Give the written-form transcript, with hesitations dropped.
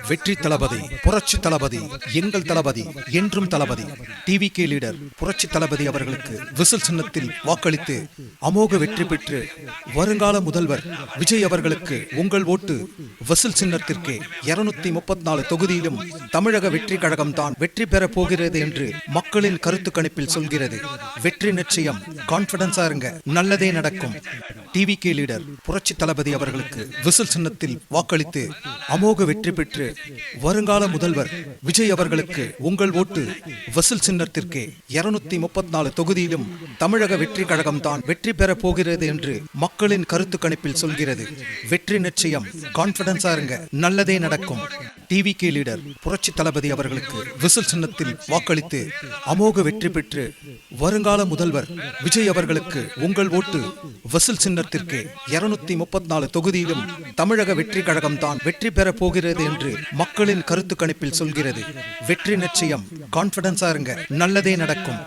வெற்றி தளபதி, புரட்சி தளபதி, எங்கள் தளபதி, என்றும் தளபதி. டிவிகே லீடர் புரட்சி தளபதி அவர்களுக்கு விசில் சின்னத்தில் வாக்களித்து அமோக வெற்றி பெற்று வருங்கால முதல்வர் விஜய் அவர்களுக்கு உங்கள் ஓட்டு விசில் சின்னத்திற்கே. 234 தொகுதியிலும் தமிழக வெற்றி கழகம் தான் வெற்றி பெற போகிறது என்று மக்களின் கருத்து கணிப்பில் சொல்கிறது. வெற்றி நிச்சயம், கான்பிடன்ஸா இருங்க, நல்லதே நடக்கும். டிவிகே லீடர் புரட்சி தளபதி அவர்களுக்கு விசில் சின்னத்தில் வாக்களித்து அமோக வெற்றி பெற்று வருங்கால முதல்வர் விஜய் அவர்களுக்கு உங்கள் ஓட்டு விசில் சின்னத்திற்கே. 234 தொகுதியிலும் தமிழக வெற்றி கழகம் தான் வெற்றி பெற போகிறது என்று மக்களின் கருத்து கணிப்பில் சொல்கிறது. வெற்றி நிச்சயம், கான்பிடன்ஸா இருங்க, நல்லதே நடக்கும். டிவிகே லீடர் புரட்சி தளபதி அவர்களுக்கு விசில் சின்னத்தில் வாக்களித்து அமோக வெற்றி பெற்று வருங்கால முதல்வர் விஜய் அவர்களுக்கு உங்கள் ஓட்டு விசில் சின்னத்திற்கே. 234 தொகுதியிலும் தமிழக வெற்றி கழகம் தான் வெற்றி பெற போகிறது என்று மக்களின் கருத்து கணிப்பில் சொல்கிறது. வெற்றி நிச்சயம், கான்பிடன்ஸா இருங்க, நல்லதே நடக்கும்.